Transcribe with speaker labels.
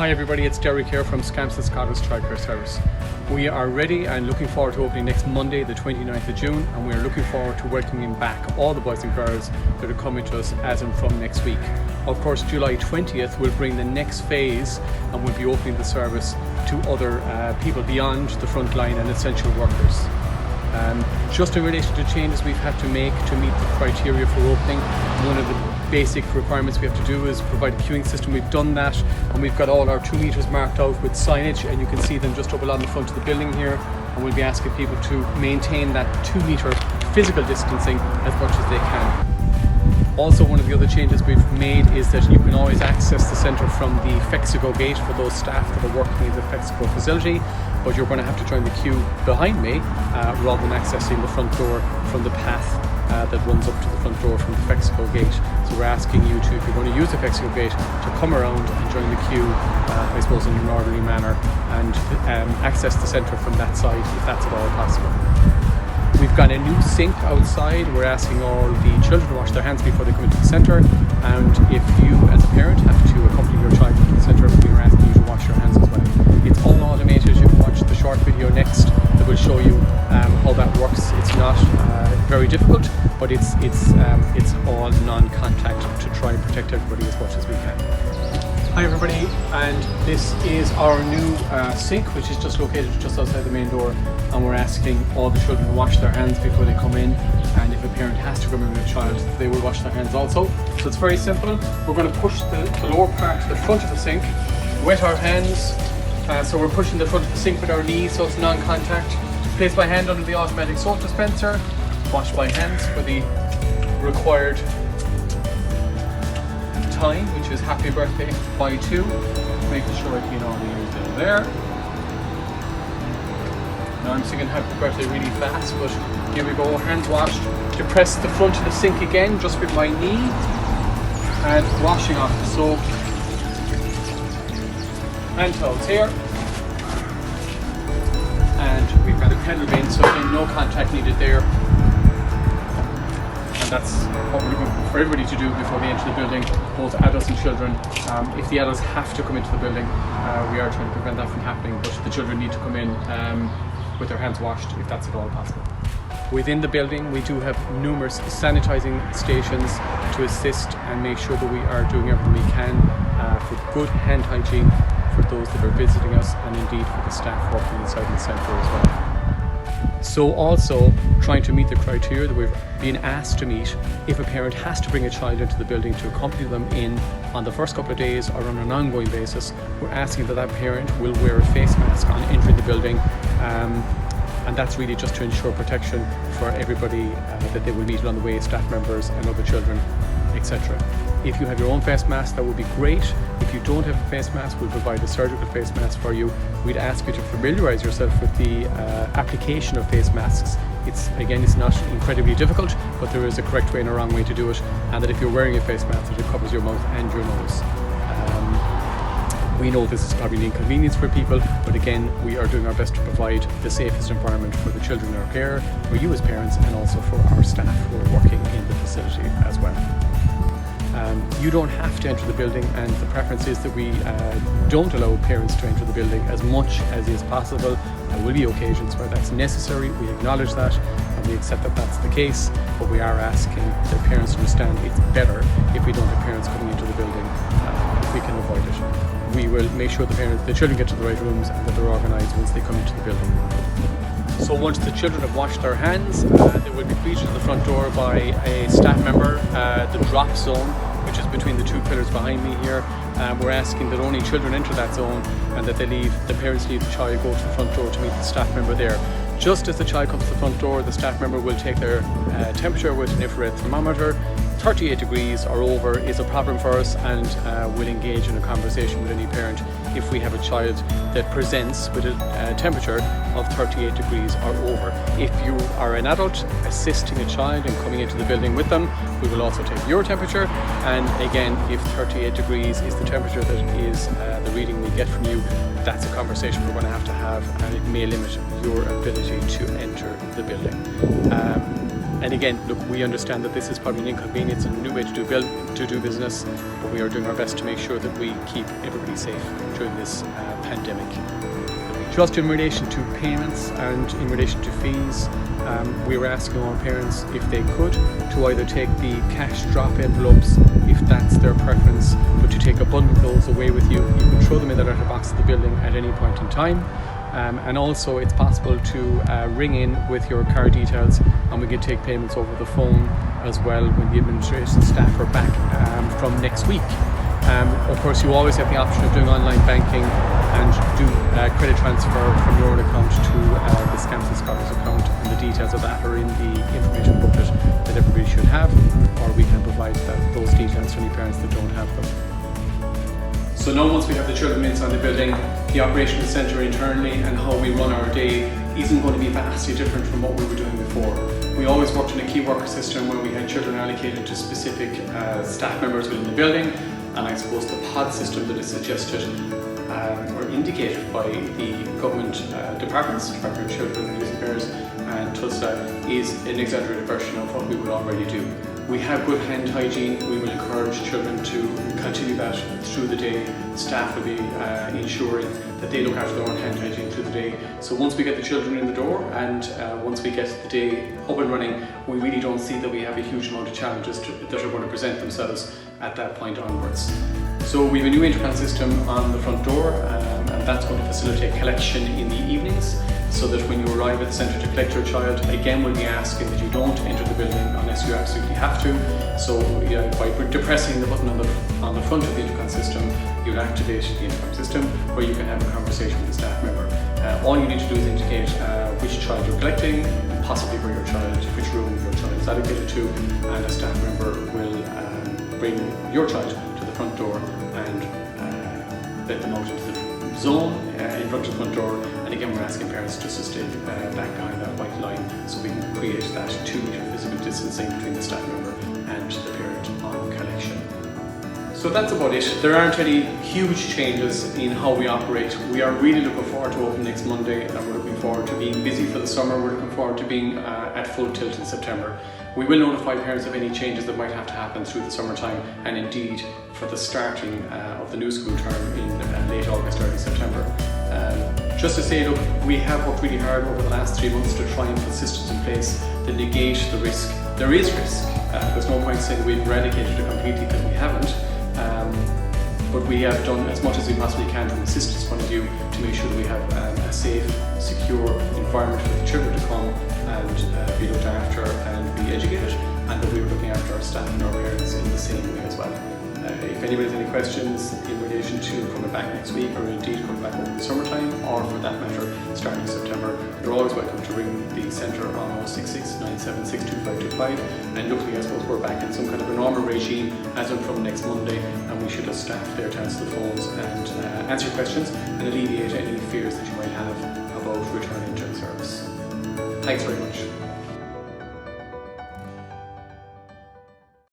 Speaker 1: Hi everybody, it's Derek here from Scamps and Scottish Childcare Service. We are ready and looking forward to opening next Monday, the 29th of June, and we are looking forward to welcoming back all the boys and girls that are coming to us as and from next week. Of course, July 20th will bring the next phase and we'll be opening the service to other people beyond the front line and essential workers. Just in relation to changes we've had to make to meet the criteria for opening, one of the basic requirements we have to do is provide a queuing system. We've done that and we've got all our 2 meters marked out with signage, and you can see them just up along the front of the building here, and we'll be asking people to maintain that 2 meter physical distancing as much as they can. Also, one of the other changes we've made is that you can always access the centre from the Fexago gate for those staff that are working in the Fexago facility, but you're going to have to join the queue behind me rather than accessing the front door from the path that runs up to the front door from the Fexago gate. So we're asking you to, if you're going to use the Fexago gate, to come around and join the queue, I suppose in an orderly manner, and access the centre from that side if that's at all possible. We've got a new sink outside. We're asking all the children to wash their hands before they come into the centre, and if you as a parent have to accompany your child into the centre, we're asking you to wash your hands as well. It's all automated. You can watch the short video next that will show you how that works. It's not very difficult, but it's all non-contact to try and protect everybody as much as we can. Hi everybody, and this is our new sink, which is just located just outside the main door, and we're asking all the children to wash their hands before they come in, and if a parent has to come in with a child, they will wash their hands also. So it's very simple. We're going to push the lower part to the front of the sink, wet our hands, so we're pushing the front of the sink with our knees so it's non-contact. Place my hand under the automatic soap dispenser, wash my hands for the required time, which is happy birthday by 2, making sure I clean all the ears down there. Now I'm singing happy birthday really fast, but here we go, hands washed. Depress the front of the sink again just with my knee and washing off the soap. Hand towels here, and we've got a kettle bin, so again no contact needed there. That's what we're looking for everybody to do before they enter the building, both adults and children. If the adults have to come into the building, we are trying to prevent that from happening, but the children need to come in with their hands washed if that's at all possible. Within the building, we do have numerous sanitizing stations to assist and make sure that we are doing everything we can for good hand hygiene for those that are visiting us, and indeed for the staff working inside the centre as well. So also trying to meet the criteria that we've been asked to meet. If a parent has to bring a child into the building to accompany them in on the first couple of days or on an ongoing basis, we're asking that that parent will wear a face mask on entering the building, and that's really just to ensure protection for everybody that they will meet along the way, staff members and other children, etc. If you have your own face mask, that would be great. If you don't have a face mask, we'll provide a surgical face mask for you. We'd ask you to familiarise yourself with the application of face masks. It's not incredibly difficult, but there is a correct way and a wrong way to do it, and that if you're wearing a face mask, that it covers your mouth and your nose. We know this is probably an inconvenience for people, but again, we are doing our best to provide the safest environment for the children in our care, for you as parents, and also for our staff who are working in the facility as well. You don't have to enter the building, and the preference is that we don't allow parents to enter the building as much as is possible. There will be occasions where that's necessary. We acknowledge that and we accept that that's the case, but we are asking the parents to understand it's better if we don't have parents coming into the building if we can avoid it. We will make sure the children get to the right rooms and that they're organised once they come into the building. So once the children have washed their hands, they will be greeted at the front door by a staff member. The drop zone, which is between the 2 pillars behind me here, we're asking that only children enter that zone, and that the parents leave the child, go to the front door to meet the staff member there. Just as the child comes to the front door, the staff member will take their temperature with an infrared thermometer. 38 degrees or over is a problem for us, and we'll engage in a conversation with any parent if we have a child that presents with a temperature of 38 degrees or over. If you are an adult assisting a child and coming into the building with them, we will also take your temperature, and again, if 38 degrees is the temperature that is the reading we get from you, that's a conversation we're going to have, and it may limit your ability to enter the building. And again, look, we understand that this is probably an inconvenience and a new way to do business, but we are doing our best to make sure that we keep everybody safe during this pandemic. Just in relation to payments and in relation to fees, we were asking our parents if they could to either take the cash drop envelopes if that's their preference, but to take a bundle of those away with you. You can throw them in the letterbox of the building at any point in time. And also it's possible to ring in with your card details, and we can take payments over the phone as well when the administration staff are back from next week. Of course, you always have the option of doing online banking and do credit transfer from your own account to the Scamps Scholars account, and the details of that are in the information booklet that everybody should have, or we can provide those details to any parents that don't have them. So now, once we have the children inside the building, the operational centre internally and how we run our day isn't going to be vastly different from what we were doing before. We always worked in a key worker system where we had children allocated to specific staff members within the building, and I suppose the pod system that is suggested or indicated by the government departments, Department of Children and Youth Affairs and TUSA, is an exaggerated version of what we would already do. We have good hand hygiene. We will encourage children to continue that through the day. Staff will be ensuring that they look after their own hand hygiene through the day. So once we get the children in the door and once we get the day up and running, we really don't see that we have a huge amount of challenges that are going to present themselves at that point onwards. So we have a new intercom system on the front door, and that's going to facilitate collection in the evenings, so that when you arrive at the centre to collect your child, again we'll be asking that you don't enter the building unless you absolutely have to. So by depressing the button on the front of the intercom system, you'll activate the intercom system where you can have a conversation with the staff member. All you need to do is indicate which child you're collecting, possibly where your child, which room your child is allocated to, and a staff member will bring your child to the front door and let them out into the zone in front of the front door. And again, we're asking parents just to stay back behind that white line so we can create that 2 metre physical distancing between the staff member and the parent on collection. So that's about it. There aren't any huge changes in how we operate. We are really looking forward to opening next Monday, and we're looking forward to being busy for the summer. We're looking forward to being at full tilt in September. We will notify parents of any changes that might have to happen through the summertime, and indeed for the starting of the new school term in late August, early September. Just to say, look, we have worked really hard over the last 3 months to try and put systems in place that negate the risk. There is risk. There's no point saying we've eradicated it completely, because we haven't. But we have done as much as we possibly can from a systems point of view to make sure that we have a safe, secure environment for the children to come and be looked after and be educated, and that we were looking after our staff and our parents in the same way as well. If anybody has any questions in relation to coming back next week, or indeed coming back over the summertime, or for that matter starting September, you're always welcome to ring the centre on 066 976 2525. And luckily, I suppose we're back in some kind of a normal regime as of from next Monday, and we should have staff there to answer the phones and answer questions and alleviate any fears that you might have about returning to the service. Thanks very much.